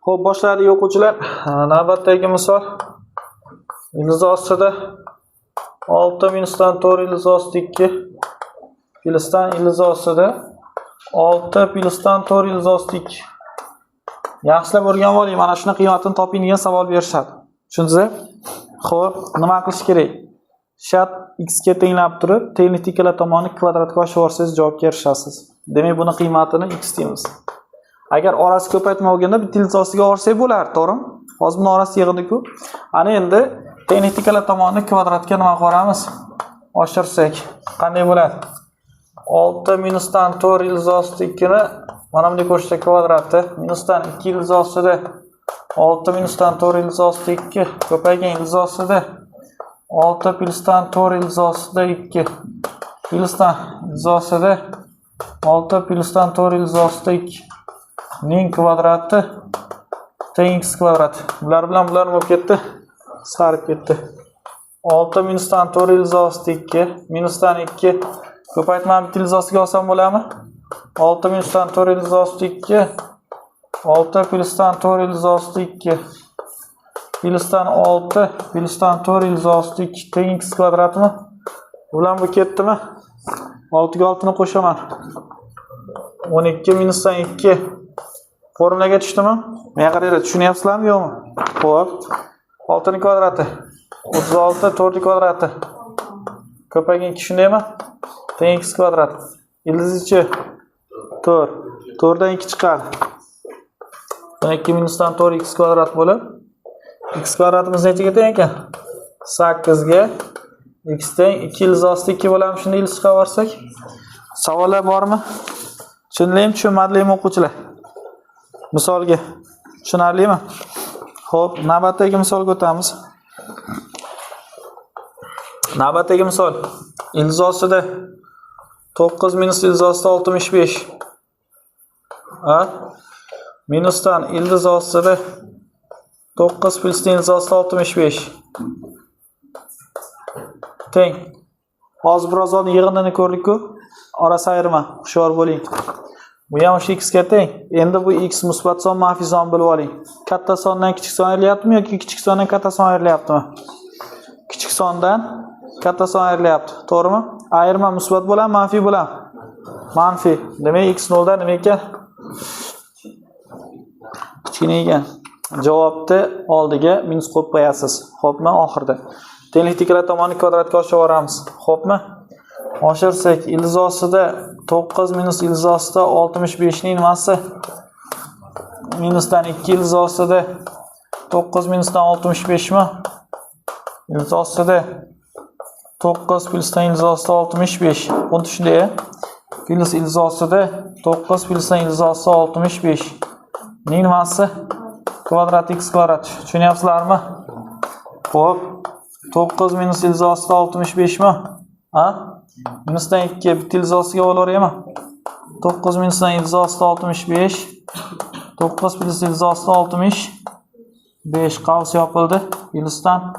Xo'p, boshladik o'quvchilar. Navbatdagi misol. Ildiz ostida 6 minusdan 4 ildiz osti 2 plusdan ildiz ostida 6 plusdan 4 ildiz osti 2. Yaxshilab o'rganib oling. Mana shuni qiymatini toping degan savol berishadi. Tushundingizmi? Xo'p, nima qilish kerak? Shart x ga tenglab turib, tenglik ikkala tomonni kvadratga oshirib olsangiz javobga erishasiz. Demak, buni qiymatini x deymiz. Agar orasi ko'paytma bo'lganda bitta ildiz ostiga olsak bo'lardi, to'g'rimi? Hozir buni orasi yig'indi-ku. Ana endi tenglik ikkala tomonni kvadratga nima qilamiz? Oshirsak qanday bo'ladi? 6 minusdan 4 ildiz osti 2 ni mana bunday ko'rishsa kvadrati minusdan 2 ildiz ostida 6 minusdan 4 ildiz osti 2 ko'paygan ildiz ostida 6 plusdan 4 ildiz ostida 2 plusdan ildiz ostida 6 plusdan 4 ildiz ostida 2 ning kvadrati teng x kvadrat. Bular bilan bular bo'lib ketdi, qisqarib ketdi. 6 minusdan 4 ildiz osti 2 minusdan 2 ko'paytmani bitta ildiz ostiga olsam bo'ladimi? 6 minusdan 4 ildiz osti 2 6 plusdan 4 ildiz osti 2 plusdan 6 plusdan 4 ildiz osti 2 teng x kvadratmi? Bular bu ketdimi? 6 ga 6 ni qo'shaman. 12 minusdan 2 formulaga tushdimi? Menga qaranglar, tushunyapsizlarmi yo'qmi? Xo'p. 6 ning kvadrati 36 4 ning kvadrati ko'paygan 2 shundaymi? Teng x kvadrat. Ildizichi 4. 4 dan 2 chiqadi. 12 minusdan 4 x kvadrat bo'lib x kvadratimiz nechaga teng ekan? 8 ga x teng 2 ildiz osti 2 bo'ladi. Shunday ildiz chiqarib olsak, savollar bormi? Tushundingmi, tushunmadingmi o'quvchilar? Misolga tushunarlimi? Xo'p, navbatdagi misolga o'tamiz. Navbatdagi misol. Ildiz ostida 9 minus ildiz ostida 65. Minusdan ildiz ostida 9 plus ildiz ostida 65. Teng. Hozir biroz oldin yig'indini ko'rdik-ku. Orasi ayirma, hushyor bo'ling. Bu ham o'sha x ga teng. Endi bu x musbat son, manfiy son bilib oling. Katta sondan kichik son ayrilyaptimi yoki kichik sondan katta son ayrilyaptimi? Kichik sondan katta son ayrilyapti, to'g'rimi? Ayirma musbat bo'lan, manfiy bo'lan. Manfiy. Demak, x 0 dan nima ekan? Kichkina ekan. Javobni oldiga minus qo'yib qo'yasiz. Xo'pmi? Oxirida. Tenglik ikkala tomonni kvadratga oshirib yuboramiz. Xo'pmi? Oshirsak, ildiz ostida 9 minus ildiz ostida 65 ning nimasi? Minusdan 2 ildiz ostida 9 minusdan 65 mi? Ildiz ostida 9 plusdan ildiz ostida 65. Buni tushundingmi? Ildiz ostida 9 plusdan ildiz ostida 65 ning nimasi? Kvadrat x kvadrat. Tushunyapsizlarmi? Xo'p. 9 minus ildiz ostida 65 mi? Minusdan 2 bitta ildiz ostiga olaveraymi? 9 minusdan ildiz ostida 65 9 plus ildiz ostida 65 qavs yopildi. Ildizdan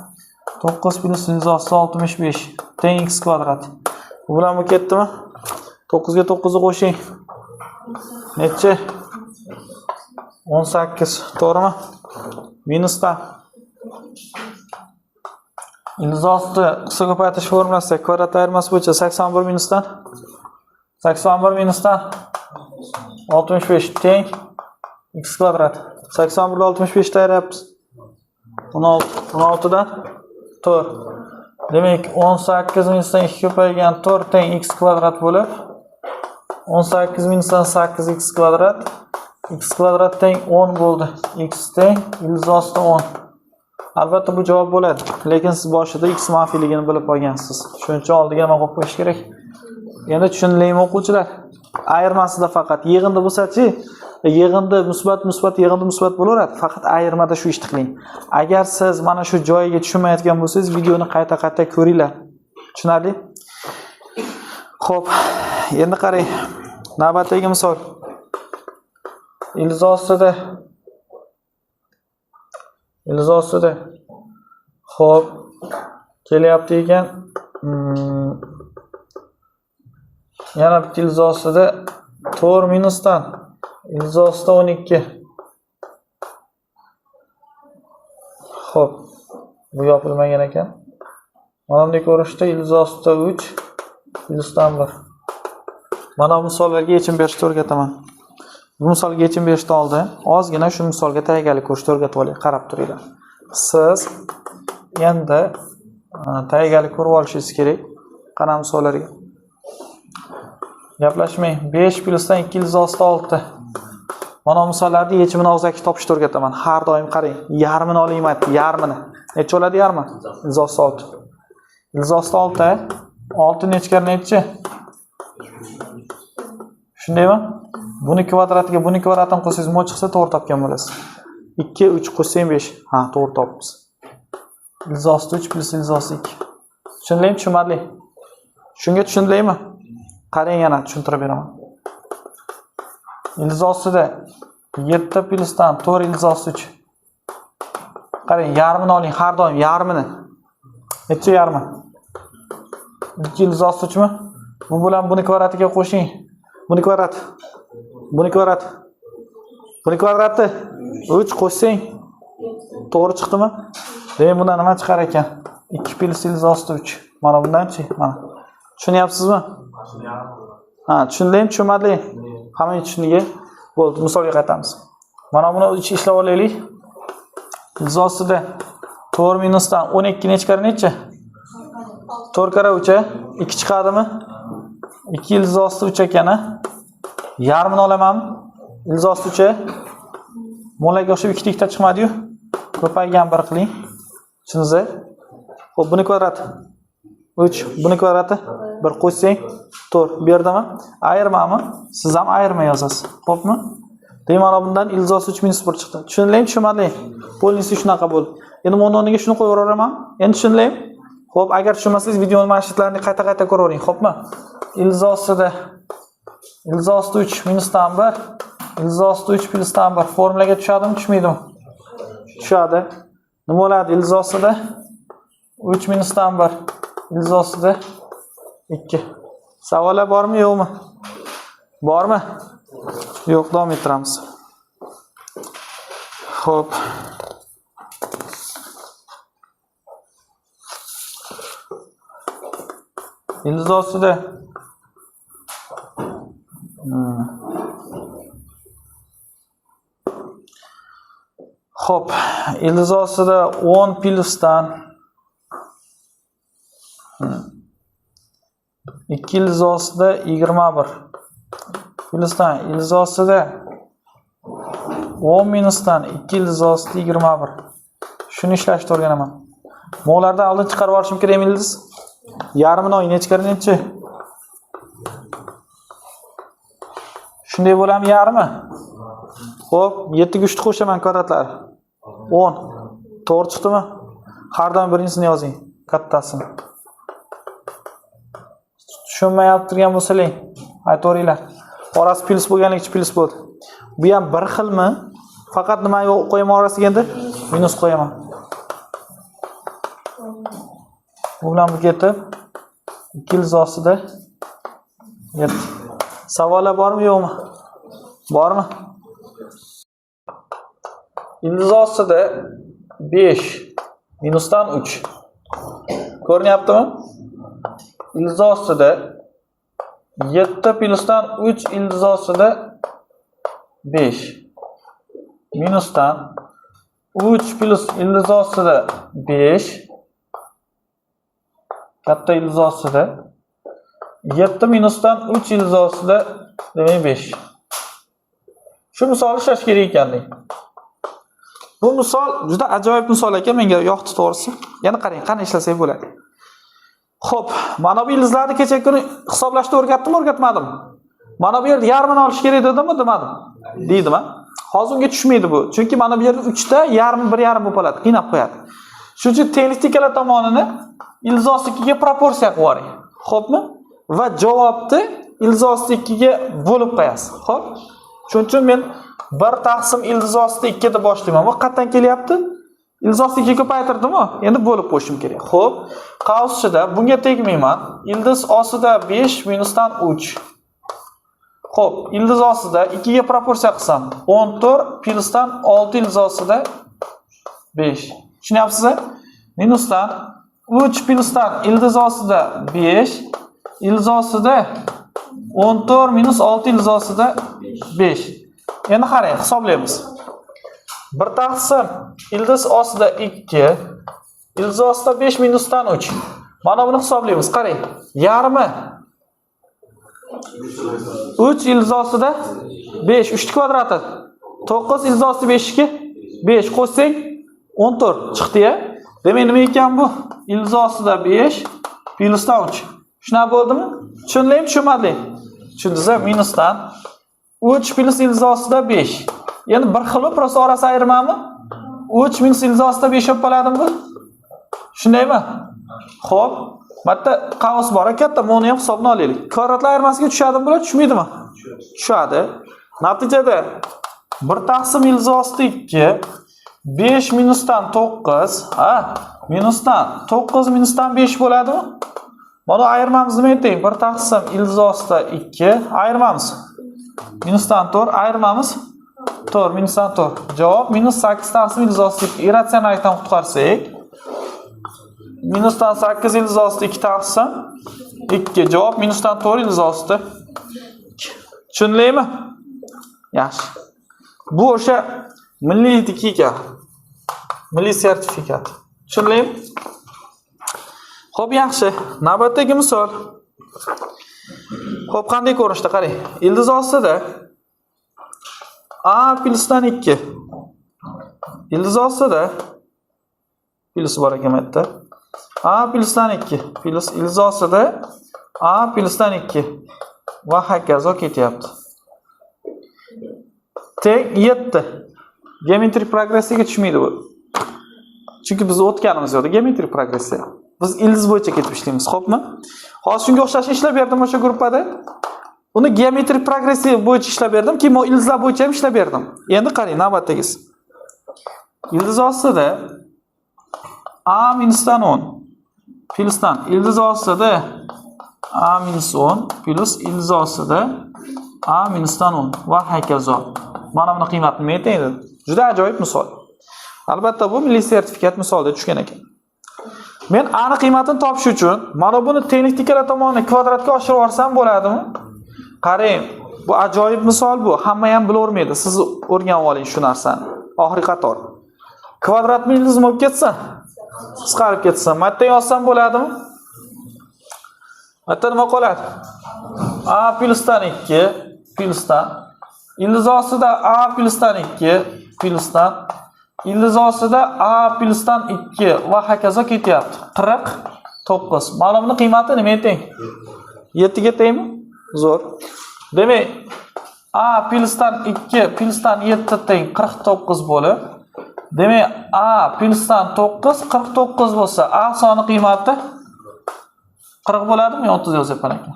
9 plus ildiz ostida 65 teng x kvadrat. Bu bilan bu ketdimi? 9 ga 9 ni qo'shing. Necha? 18, to'g'rimi? Minusdan ildiz osti qisqa ko'paytirish formulasida kvadrat ayirmasi bo'yicha 81 minusdan 65 teng x kvadrat. 81 ni 65 da ayiramiz. 16 dan 4. Demak, 18 minusdan 2 ko'paygan 4 teng x kvadrat bo'lib 18 minusdan 8 x kvadrat. X kvadrat teng 10 bo'ldi. X teng ildiz osti 10. Albatta bu javob bo'ladi, lekin siz boshida x manfiyligini bilib olgansiz. Shuning uchun oldiga nima qo'yib qo'yish kerak? Endi tushundingmi o'quvchilar? Ayirmasida faqat yig'indi bo'lsa-chi, yig'indi musbat yig'indi musbat bo'laveradi. Faqat ayirmada shu ishni qiling. Agar siz mana shu joyiga tushunmayotgan bo'lsangiz, videoni qayta ko'ringlar. Tushunarli? Xo'p, endi qarang. Navbatdagi misol. Ildiz ostida xo'p kelyapti ekan. Yana bitta ildiz ostida 4 minusdan ildiz ostida 12 Xo'p, bu yopilmagan ekan. Mana bunday ko'rinishda ildiz ostida 3, ildizdan 1. Mana bu misollarga yechim berishni o'rgataman. Bu misolga yechim berishdan oldin ozgina shu misolga tayyorgarlik ko'rishni o'rgatib oling, qarab turinglar. Siz endi tayyorgarlik ko'rib olishingiz kerak. Qana misollarga. Gaplashmang. 5 plyusdan 2 ildiz ostida 6. Mana misollarda yechimini og'zaki topishni o'rgataman. Har doim qarang. Yarmini olayman, yarmini. Necha bo'ladi yarmi? Ildiz ostida 6. Ildiz ostida 6. 6 nechkar nechi? Shundaymi? Buni kvadratiga buni kvadratini qo'shsangiz nima chiqsa to'g'ri topgan bo'lasiz. 2 3 qo'shsang 5. Ha, to'g'ri topibsiz. Ildiz ostida 3 plus ildiz ostida 2. Tushundingmi, tushunmadingmi? Shunga tushundingmi? Qarang, yana tushuntirib beraman. Ildiz ostida 7 plyusdan 4 ildiz ostida 3. Qarang, yarmini oling, har doim yarmini. Necha yarmi? 2 ildiz ostida 3 mi? Bu bilan buni kvadratiga qo'shing. Buni kvadrat. Buni kvadrat. Buni kvadrati 3 qo'shsang to'g'ri chiqdimi? Demak, bundan nima chiqar ekan? 2 plus ildiz ostida 3. Mana bundan-chi, mana. Tushunyapsizmi? Ha, tushundingmi, tushunmadingmi? Hamma tushundiga. Bo'ldi, misolga qaytamiz. Mana buni ishlab olaylik. Ildiz ostida 4 minusdan 12 nechkar necha? 4 kara 3 2 chiqadimi? 2 ildiz ostida 3 ekan-a? Yarmini olamanmi? Ildiz ostida 3. Mo'laga o'xshab 2 ta chiqmadi-yu. Ko'paygan bir qiling. Tushundingizmi? Xo'p, buni kvadrati 3, buni kvadrati 1 qo'shsang 4 berdimi? Ayirmami? Siz ham ayirma yozasiz. Xo'pmi? Demak, mana bundan ildiz ostida 3 minus 1 chiqdi. Tushundingmi, tushunmadingmi? Bo'linsa shunaqa bo'ldi. Endi buni o'rniga shuni qo'yib yuboraman. Endi tushundingmi? Xo'p, agar tushunmasangiz videoni mashg'ulotlarini qayta-qayta ko'ravering, xo'pmi? Ildiz ostida 3 minusdan 1, ildiz ostida 3 plusdan 1 formulaga tushadimi, tushmaydimi? Tushadi. Nima bo'ladi ildiz ostida 3 minusdan 1, ildiz ostida 2. Savollar bormi, yo'qmi? Bormi? Yo'q, davom ettiramiz. Xo'p. Ildiz ostida Xo'p, ildiz ostida 10 plyusdan 2 ildiz ostida 21 plyusdan ildiz ostida 10 minusdan 2 ildiz ostida 21. Shuni ishlashni o'rganaman. Mo'lardan oldin chiqarib olishim kerak ildiz. Yarmini oy nechkar nechi? Shunday bo'ladimi yarmi? Xo'p, 7 ga 3 qo'shaman kvadratlar. 10. To'g'ri chiqdimi? Har doim birinchisini yozing, kattasini. Tushunmayapti turgan bo'lsanglar, aytaveringlar. Orasi plus bo'lganligicha plus bo'ldi. Bu ham bir xilmi? Faqat nima qo'yaman orasiga endi? Minus qo'yaman. Bu bilan bu ketib 2 ildiz ostida 7. Savollar bormi, yo'qmi? Bormi? Ildiz ostida 5 minusdan 3. Ko'rinyaptimi? Ildiz ostida 7 plusdan 3 ildiz ostida 5 minusdan 3 plus ildiz ostida 5 katta ildiz ostida 7 minusdan 3 ildiz ostida demak 5. Shu misol ishlash kerak ekanda. Bu misol juda ajoyib misol ekan, menga yoqdi to'g'risi. Yana qarang, qani ishlasak bo'ladi. Xo'p, mana bu ildizlarni kecha kuni hisoblashni o'rgatdim, o'rgatmadimmi? Mana bu yerda yarmini olish kerak dedimmi, demadim? Deydimi? Hozir unga tushmaydi bu. Chunki mana bu yerda 3 ta yarmi 1,5 bo'lib qoladi, qiynab qo'yadi. Shuning uchun tenglik ikkala tomonini ildiz osti 2 ga proporsiya qilib yuboring. Xo'pmi? Va javobni ildiz osti 2 ga bo'lib qo'yasiz. Xo'p? Shuning uchun men 1 taqsim ildiz osti 2 deb boshlayman. Bu qayerdan kelyapti? Ildiz osti 2 ko'paytirdimi? Endi bo'lib qo'yishim kerak. Xo'p, qaus ichida bunga tegmayman. Ildiz ostida 5 minusdan 3. Xo'p, ildiz ostida 2 ga proporsiya qilsam, 14 plusdan 6 ildiz ostida 5. Tushunyapsizmi? Minusdan 3 plyusdan ildiz ostida 5, ildiz ostida 14 minus 6 ildiz ostida 5. Endi qarang, hisoblaymiz. 1 taqsim ildiz ostida 2, ildiz ostida 5 minusdan 3. Mana buni hisoblaymiz. Qarang, yarmi 3 ildiz ostida 5, 3 kvadrati 9 ildiz ostida 5 ga 5 qo'shsang 14 chiqdi-ya. Demak, nima ekan bu? Ildiz ostida 5 plyusdan 3. Shunaqa bo'ldimi? Tushundingmi, tushunmadingmi? Tushundingizmi? Minusdan 3 plyus ildiz ostida 5. Endi bir xil prosta orasi ayirmami? 3 minus ildiz ostida 5 bo'lib qoladimi bu? Shundaymi? Xo'p, bitta qavs bor, katta, buni ham hisobni olaylik. Kvadratlar ayirmasiga tushadimi bular, tushmaydimi? Tushadi. Natijada 1 taqsim ildiz ostida 2, 5 minusdan 9, minusdan 9 minusdan 5 bo'ladimi? Mana ayirmamiz nima ayting? 1 taqsim ildiz ostida 2, ayirmamiz minusdan 4, ayirmamiz 4 minusdan 4. Javob minus 8 taqsim ildiz ostida 2. Irratsionallikdan qutqarsak, minusdan 8 ildiz ostida 2 taqsim 2. Javob minusdan 4 ildiz ostida 2. Tushundingmi? Yaxshi. Bu o'sha milliy etika, milliy sertifikat. Tushundingmi? Xo'p, yaxshi. Navbatdagi misol. Xo'p, qanday ko'rinishda qarang. Ildiz ostida A plyusdan 2. Ildiz ostida plyus bor ekan bu yerda. A plyusdan 2. Plyus ildiz ostida A plyusdan 2 va hokazo ketyapti. Teng 7. Geometrik progressiyaga tushmaydi bu. Chunki biz o'tganimiz yo'qda geometrik progressiya. Biz ildiz bo'yicha ketib ishlaymiz, xo'pmi? Hozir shunga o'xshash ishlab berdim o'sha gruppada. Uni geometrik progressiya bo'yicha ishlab berdim, keyin men ildizlar bo'yicha ham ishlab berdim. Endi qarang, navbatdagisi. Ildiz ostida A minusdan 10 plyusdan ildiz ostida A minus 10 plyus ildiz ostida A minusdan 10 va hokazo. Mana buni qiymatini nima aytadi? Juda ajoyib misol. Albatta bu milliy sertifikat misolida tushgan ekan. Men aniq qiymatini topish uchun mana buni tenglik tikala tomonini kvadratga oshirib yuborsam bo'ladimi? Qarang, bu ajoyib misol bu. Hamma ham bilavermaydi. Siz o'rganib oling shu narsani. Oxirgi qator. Kvadratmi ildizmi bo'lib ketsa, qisqarib ketsa, marta yozsam bo'ladimi? Marta nima qoladi? A plyusdan 2 plyusdan ildiz ostida A plyusdan 2 plyusdan ildiz ostida A plyusdan 2 va hokazo ketyapti. 49. Mana buni qiymati nima teng? 7 ga tengmi? Zo'r. Demak, A plyusdan 2 plyusdan 7 teng 49 bo'lib, demak A plyusdan 9 49 bo'lsa, A soni qiymati 40 bo'ladimi? 30 yozyapman ekan.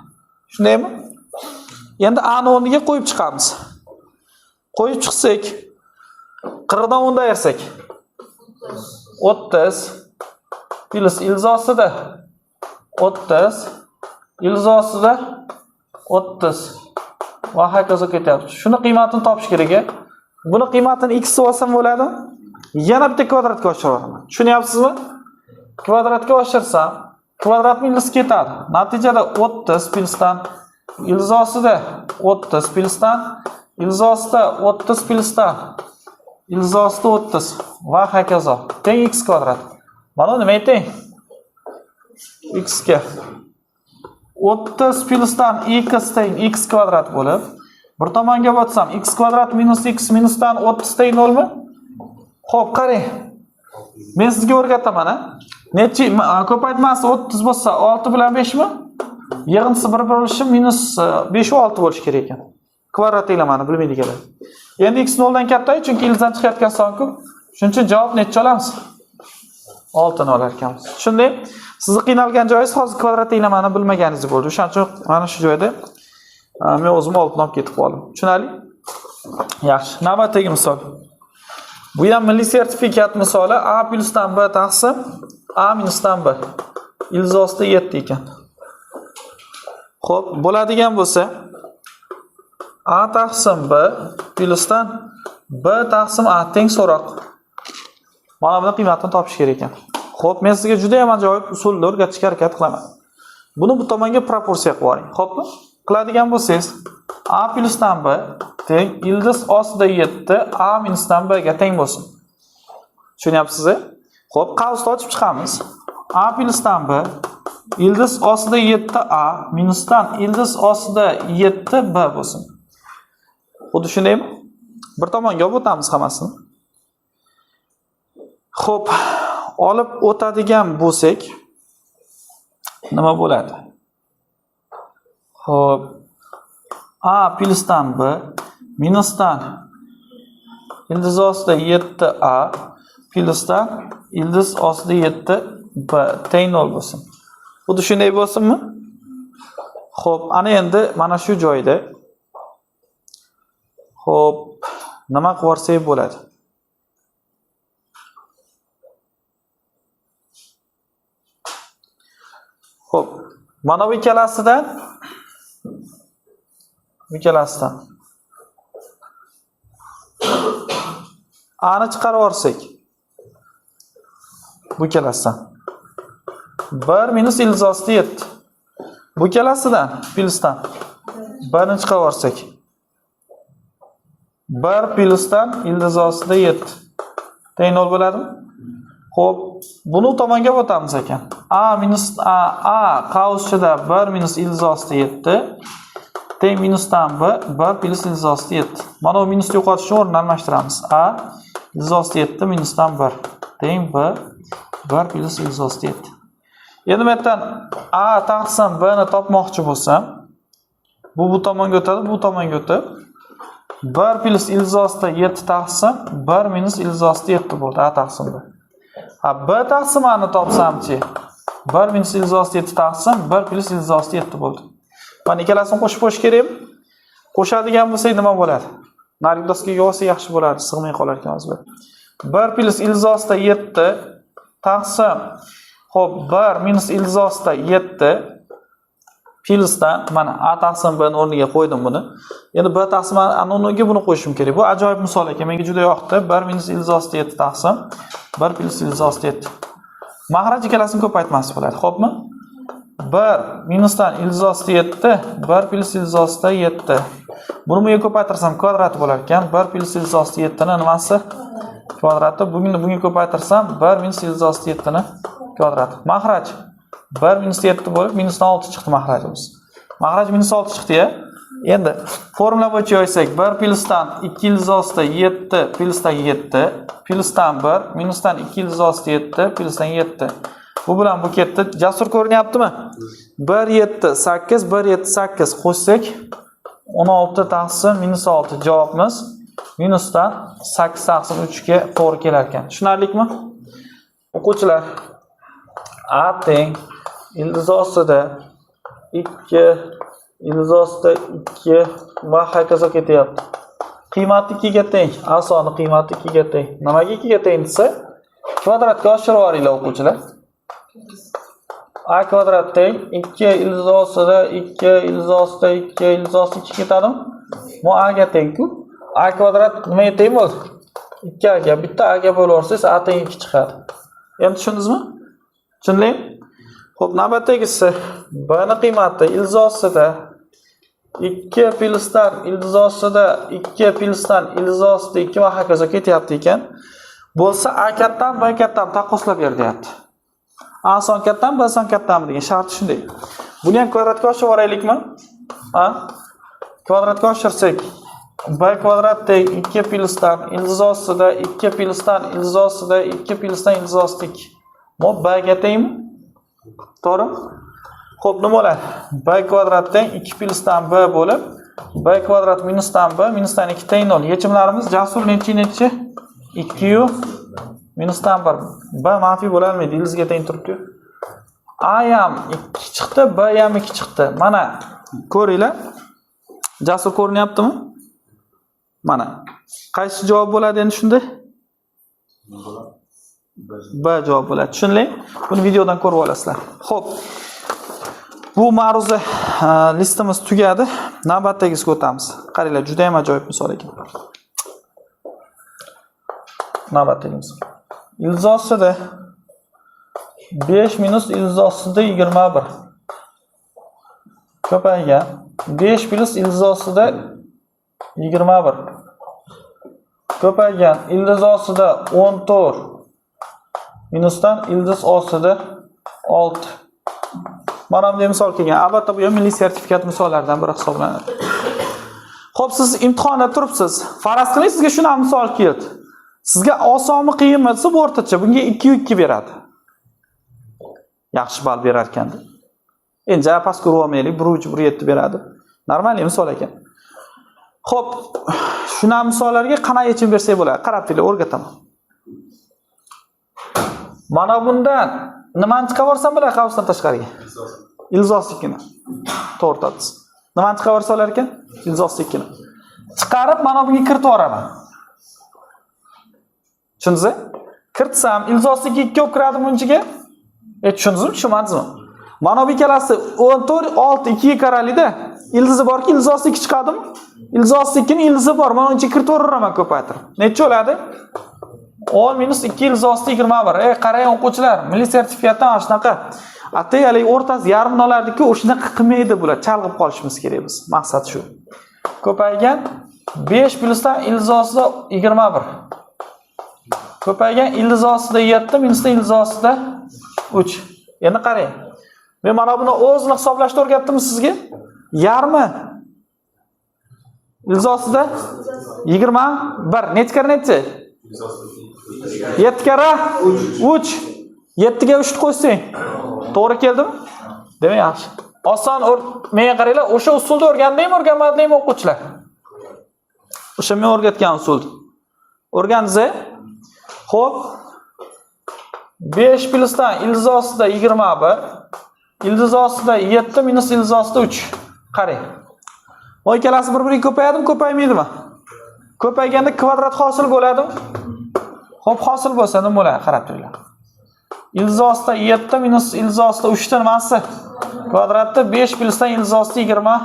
Shundaymi? Endi A ni o'rniga qo'yib chiqamiz. Qo'yib chiqsak, 40 dan 10 ayirsak 30 plyus ildiz ostida 30 ildiz ostida 30 va hokazo ketyapti. Shuni qiymatini topish kerak. Buni qiymatini x deb olsam bo'ladi. Yana bitta kvadratga oshiraman. Tushunyapsizmi? Kvadratga oshirsam, kvadratning ildizi ketadi. Natijada 30 plyusdan ildiz ostida 30 plyusdan ildiz ostida 30 plyusdan ildiz ostida 30 va hokazo teng x kvadrat. Mana nima teng? X ga 30 plyusdan x teng x kvadrat bo'lib, bir tomonga o'tsam x kvadrat minus x minusdan 30 teng 0 mi? Xo'p, qarang. Men sizga o'rgataman, nechi ko'paytmasi 30 bo'lsa 6 bilan 5 mi? Yig'indisi 1 bo'lishi minus 5 va 6 bo'lishi kerak ekan. Kvadrat tenglamani bilmaydiganlar. Endi x 0 dan katta, chunki ildizdan chiqayotgan son ko'p. Shuning uchun javob necha olamiz? 6 ni olar ekanmiz. Shunday, sizni qiynalgan joyingiz hozir kvadrat tenglamani bilmaganingiz bo'ldi. Shuning uchun mana shu joyda men o'zim olib ketib qoldim. Tushunarli? Yaxshi. Navbatdagi misol. Bu ham milliy sertifikat misoli. A plyusdan B taqsim A minusdan B. Ildiz ostida 7 ekan. Xo'p, bo'ladigan bo'lsa A taqsim B plyusdan B taqsim A teng so'roq. Mana buni qiymatini topish kerak ekan. Xo'p, men sizga juda ham ajoyib usulni o'rgatishga harakat qilaman. Buni bu tomonga proporsiya qilib oling. Xo'pmi? Qiladigan bo'lsangiz, a plusdan b teng ildiz ostida 7 a minusdan b ga teng bo'lsin. Tushunyapsiz? Xo'p, qavsni ochib chiqamiz. A plusdan b ildiz ostida 7a minusdan ildiz ostida 7b bo'lsin. Xuddi shundaymi? Bir tomonga olib o'tamiz hammasini. Xo'p, olib o'tadigan bo'lsak nima bo'ladi? Xo'p, a plusdan b minusdan ildiz ostida 7a plusdan ildiz ostida 7b teng 0 bo'lsin. Xuddi shunday bo'lsinmi? Xo'p, ana endi mana shu joyda xo'p, nima qilib yorsak bo'ladi? Xo'p, mana bu ikkalasidan a ni chiqarib yorsak, bu ikkalasidan 1 minus ildiz ostida 7. Bu ikkalasidan plusdan 1 ni chiqarib yorsak 1 plusdan ildiz ostida 7 teng 0 bo'ladimi? Xo'p, buni tomonga o'tamiz ekan. A minus a qavsida 1 minus ildiz ostida 7 teng minusdan b 1 plus ildiz ostida 7. Mana bu minusni yo'qotish uchun o'rnini almashtiramiz. A ildiz ostida 7 minusdan 1 teng b 1 plus ildiz ostida 7. Endi bu yerdan a taqsim b ni topmoqchi bo'lsam, bu tomonga o'tadi, bu tomonga o'tib 1 plus ildiz ostida 7 taqsim 1 minus ildiz ostida 7 bo'ldi. A taqsim b. B taqsim a ni topsamchi 1 minus ildiz ostida 7 taqsim 1 plus ildiz ostida 7 bo'ldi. Mana ikkalasini qo'shib qo'yish kerak. Qo'shadigan bo'lsak nima bo'ladi? Narigi doskaga olsa yaxshi bo'ladi, sig'may qolar ekan hozir. 1 plus ildiz ostida 7 taqsim xo'p 1 minus ildiz ostida 7 plusdan mana a taqsim b ni o'rniga qo'ydim buni. Endi b taqsim a ni o'rniga buni qo'yishim kerak. Bu ajoyib misol ekan, menga juda yoqdi. 1 minus ildiz ostida 7 taqsim 1 plus ildiz ostida 7. Mahraj ikkalasini ko'paytmasi bo'ladi, xo'pmi? 1 minusdan ildiz ostida 7 1 plus ildiz ostida 7. Buni bunga ko'paytirsam kvadrati bo'lar ekan. 1 plus ildiz ostida 7 ni nimasi? Kvadrati. Bunga ko'paytirsam 1 minus ildiz ostida 7 ni kvadrati. Mahraj 1 minus 7 bo'lib minusdan 6 chiqdi mahrajimiz. Mahraj minus 6 chiqdi-ya. Endi formula bo'yicha yoysak 1 plusdan 2 ildiz ostida 7 plusdan 7 plusdan 1 minusdan 2 ildiz ostida 7 plusdan 7. Bu bilan bu ketdi. Jasur ko'rinyaptimi? 1 7 8 1 7 8 qo'shsak 16 taqsim minus 6 javobimiz minusdan 8 taqsim 3 ga to'g'ri kelar ekan. Tushunarlikmi? O'quvchilar, a teng ildiz ostida 2 ildiz ostida 2 va hokazo ketyapti. Qiymati 2 ga teng. A soni qiymati 2 ga teng. Nimaga 2 ga teng desa, kvadratga oshirib yuboringlar o'quvchilar. A kvadrat teng 2 ildiz ostida 2 ildiz ostida 2 ildiz ostida 2 ketadimi? Bu a ga teng-ku. A kvadrat nimaga teng bo'ldi? 2 ga. Bitta a ga bo'lib olsangiz a teng 2 chiqadi. Endi tushundingizmi? Tushundingmi? Xo'p, navbatdagisi b ni qiymati ildiz ostida 2 plusdan ildiz ostida 2 plusdan ildiz ostida 2 va hokazo ketyapti ekan. Bo'lsa a kattami b kattami taqqoslab ber deyapti. A son kattami b son kattami degan sharti shunday. Buni ham kvadratga oshirib yuboraylikmi? Ha? Kvadratga oshirsak b kvadrat teng 2 plusdan ildiz ostida 2 plusdan ildiz ostida 2 plusdan ildiz ostida 2. Bu b ga tengmi? To'g'rimi? Xo'p, nima bo'ladi? B kvadrat teng 2 plusdan b bo'lib, b kvadrat minusdan b minusdan 2 teng 0. Yechimlarimiz Jasur nechi? 2 yu minusdan 1. B manfiy bo'la olmaydi, ildizga teng turibdi. A ham 2 chiqdi, b ham 2 chiqdi. Mana ko'ringlar. Jasur ko'rinyaptimi? Mana. Qaysi javob bo'ladi endi shunda? B javob bo'ladi. Tushundingmi? Buni videodan ko'rib olasizlar. Xo'p. Bu ma'ruza listimiz tugadi. Navbatdagisiga o'tamiz. Qaranglar, juda ham ajoyib misol ekan. Navbatdagimiz. ildiz ostida 5 minus ildiz ostida 21. Ko'paygan. 5 plus ildiz ostida 21. Ko'paygan. Ildiz ostida 14. Minusdan ildiz ostida 6. Mana bunday misol kelgan. Albatta bu ham milliy sertifikat misollaridan biri hisoblanadi. Xo'p, siz imtihonda turibsiz. Faraz qiling, sizga shunaqa misol keldi. Sizga osonmi, qiyinmi desa, bu o'rtacha. Bunga 2 beradi. Yaxshi ball berar ekan. Endi pastga urmaylik, 1.7 beradi. Normal misol ekan. Xo'p, shunaqa misollarga qanday yechim bersak bo'ladi? Qarab turinglar, o'rgataman. Mana bundan nimani chiqarsam bo'ladi qavsdan tashqariga? Ildiz ostidagini. To'g'ri topdingiz. Nimani chiqarsalar ekan? Ildiz ostidagini. Chiqarib mana bunga kiritib yuboraman. Tushundingizmi? Kiritsam ildiz ostiga 2 olib kiradi bunchiga. Tushundingizmi? Tushunmadingizmi? Mana bu ikkalasi 14 6 2 qaralida. Ildizi borki, ildiz ostiga chiqadimi? Ildiz ostidagini ildizi bor. Mana uncha kiritib yuboraman ko'paytirib. Necha bo'ladi? 10 minus 2 ildiz ostiga 21. Qarang o'quvchilar, milliy sertifikatdan ana shunaqa atayalik o'rtasi yarim olardiki, o'shanaqa qilmaydi bular. Chalg'ib qolishimiz kerak biz. Maqsad shu. Ko'paygan 5 plusdan ildiz ostida 21. Ko'paygan ildiz ostida 7 minusdan ildiz ostida 3. Endi qarang. Men mana buni o'zini hisoblashni o'rgatdimmi sizga? Yarmi ildiz ostida 21. Necha kar necha? 7 kara 3. 7 ga 3 qo'ysang, to'g'ri keldimi? Demak, yaxshi. Oson menga qaranglar, o'sha usulni o'rgandingmi, o'rganmadingmi o'quvchilar? O'sha men o'rgatgan usulni. O'rgandingiz-a? Xo'p. 5 plusdan ildiz ostida 21, ildiz ostida 7 minus ildiz ostida 3. Qarang. Bu ikkalasi bir-biriga ko'payadimi, ko'paymaydimi? Ko'payganda kvadrat hosil bo'ladimi? Xo'p, hosil bo'lsa nima bo'ladi? Qarab turinglar. Ildiz ostida 7 minus ildiz ostida 3 ta nimasi? Kvadratda 5 plusdan ildiz ostida 21.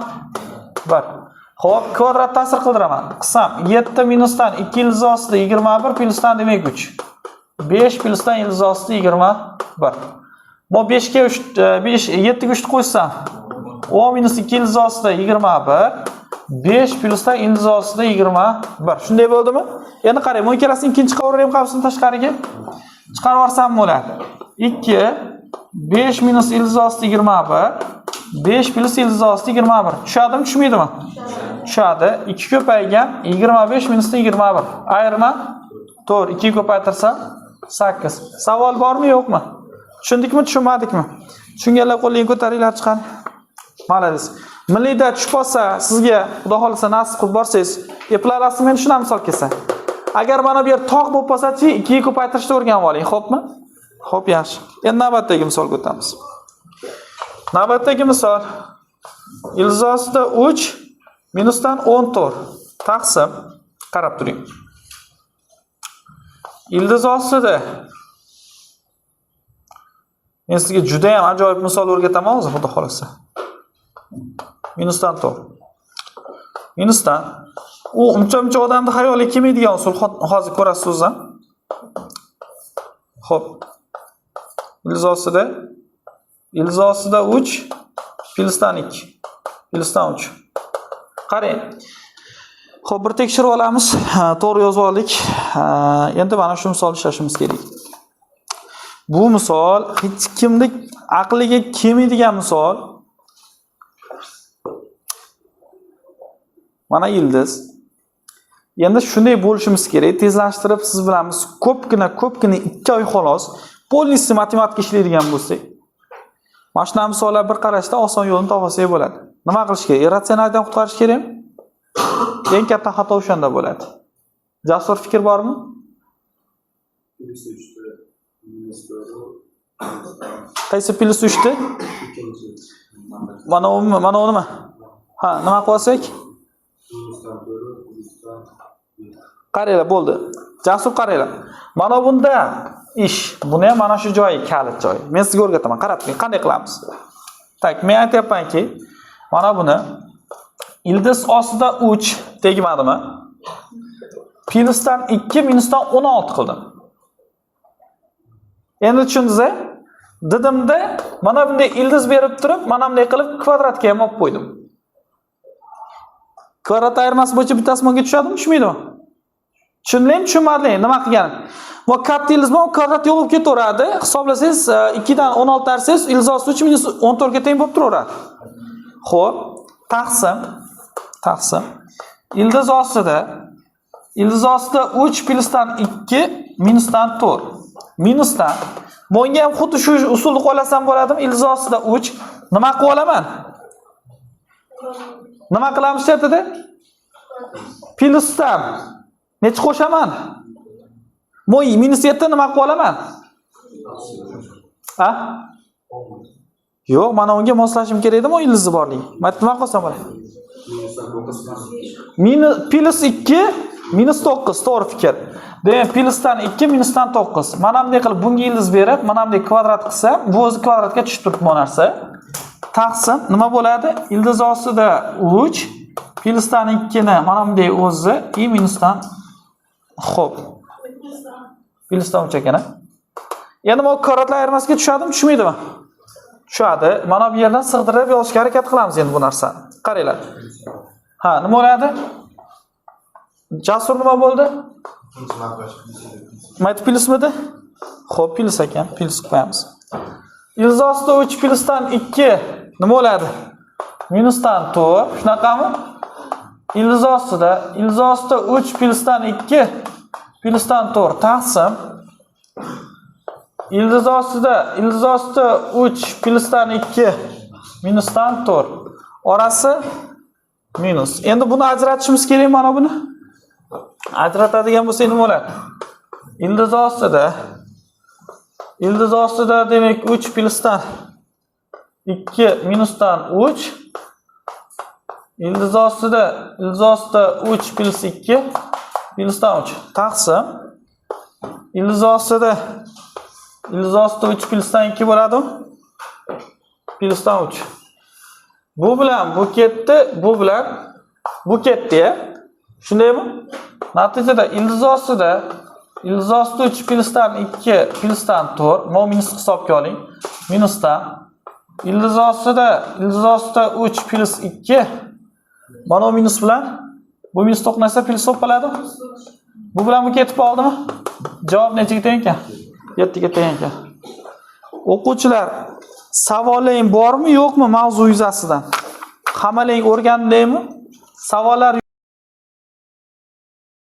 Xo'p, kvadrat ta'sir qildiraman. Qisam 7 minusdan 2 ildiz ostida 21 plusdan demak 3. 5 plusdan ildiz ostida 21. Bu 5 ga 3 7 ga 3 qo'ysam 10 minus 2 ildiz ostida 21. 5 plusdan ildiz ostida 21. Shunday bo'ldimi? Endi qarang, bu ikkalasini ikkinchi chiqaraveraymi qavsdan tashqariga? Chiqarib yuborsam bo'ladi. 2 5 minus ildiz ostida 21. 5 plus ildiz ostida 21. Tushadimi, tushmaydimi? Tushadi. 2 ko'paygan 25 minusdan 21. Ayirma. To'g'ri, 2 ko'paytirsam 8. Savol bormi, yo'qmi? Tushundikmi, tushunmadikmi? Tushunganlar qo'lingni ko'taringlar, chiqaring. Malades. Milliyda tushib qolsa, sizga xudo xolasa nasib qilib borsangiz, eplalasizmi? Men shuna misol kelsa. Agar mana bu yer tog' bo'lib qolsa-chi, 2 ga ko'paytirishni o'rganib oling, xo'pmi? Xo'p, yaxshi. Endi navbatdagi misolga o'tamiz. Navbatdagi misol. Ildiz ostida 3 minusdan 14 taqsim, qarab turing. Ildiz ostida men sizga juda ham ajoyib misol o'rgataman hozir, xudo xolasa. Minusdan 4. Minusdan u uncha odamni xayoliga kelmaydigan usul, hozir ko'rasiz o'zingizdan. Xo'p. Ildiz ostida 3 plusdan 2. Plusdan 3. Qarang. Xo'p, bir tekshirib olamiz. To'g'ri yozib oldik. Endi mana shu misol ishlashimiz kerak. Bu misol hech kimning aqliga kelmaydigan misol. Mana ildiz. Endi shunday bo'lishimiz kerak. Tezlashtirib siz bilan biz ko'pgina 2 oy xolos polisi matematika ishlaydigan bo'lsak, mana shu misollar bir qarashda oson yo'lini topasak bo'ladi. Nima qilish kerak? Irratsionaldan qutqarish kerakmi? Eng katta xato o'shanda bo'ladi. Jasur fikr bormi? Qaysi plus 3 ti? Mana nima? Ha, nima qilsak? Qaranglar, bo'ldi. Jasur qaranglar. Mana bunda ish, buni ham mana shu joyi kalit joyi. Men sizga o'rgataman. Qarab turing, qanday qilamiz. Tak, men aytayapmanki, mana buni ildiz ostida 3 tegmadimi? Plusdan 2 minusdan 16 qildim. Endi tushundingiz? Didimda mana bunday ildiz berib turib, mana bunday qilib kvadratga ham olib qo'ydim. Kvadrat ayirmasi bo'yicha bittasi menga tushadimi, tushmaydimi? Tushundingmi, tushunmadingmi? Nima qilganim? Va katta ildiz bilan kvadrat yo'l olib ketaveradi. Hisoblasangiz 2 dan 16 arsangiz ildiz osti 3 minus 14 ga teng bo'lib turaveradi. Xo'p, taqsim. Ildiz ostida 3 plusdan 2 minusdan 4. Minusdan. Bunga ham xuddi shu usulni qo'llasam bo'ladimi? Ildiz ostida 3 nima qilib olaman? Nima qilamiz chetida? Plusdan necha qo'shaman? Mo'y minus 7 nima qilib olaman? Ha? Yo'q, mana unga moslashim kerak edi, o ildizi borligi. Mana nima qilsam bo'ladi? Plus 2 minus 9 to'g'ri fikr. Demak, plusdan 2 minusdan 9. Mana bunday qilib bunga ildiz berib, mana bunday kvadrat qilsam, bu o'zi kvadratga tushib turibdi bu narsa. Taqsim nima bo'ladi? Ildiz ostida 3 plusdan 2 ni mana bunday o'zi i minusdan xo'p. Plusdan 3 ekan. Endi bu kvadratlar ayirmasiga tushadimi, tushmaydimi? Tushadi. Mana bu yerdan sig'dirib yozishga harakat qilamiz endi bu narsani. Qaranglar. Ha, nima bo'ladi? Jasur nima bo'ldi? Mayt plusmidi? Xo'p, plus ekan. Plus qo'yamiz. Ildiz ostida 3 plusdan 2 nima bo'ladi? Minusdan 4. Shunaqami? Ildiz ostida 3 plusdan 2 plusdan 4 taqsim. Ildiz ostida 3 plusdan 2 minusdan 4. Orasi minus. Endi buni ajratishimiz kerak mana buni. Ajratadigan bo'lsa nima bo'ladi? Ildiz ostida demak 3 plusdan 2 minusdan 3. Ildiz ostida 3 plus 2 plusdan 3 taqsim. Ildiz ostida 3 plusdan 2 bo'ladi. Plusdan 3. Bu bilan bu ketdi, bu bilan bu ketdi. Shundaymi? Natijada ildiz ostida 3 plusdan 2 plusdan 4, no minus hisobga oling. Minusdan ildiz ostida 3 plus 2 mana minus bilan bu minus to'qnashsa plus bo'lib qoladi. Bu bilan bu ketib qoldimi? Javob nechaga teng ekan? 7 ga teng ekan. O'quvchilar, savollaring bormi, yo'qmi mavzu yuzasidan? Hammalaring o'rgandingmi? Savollar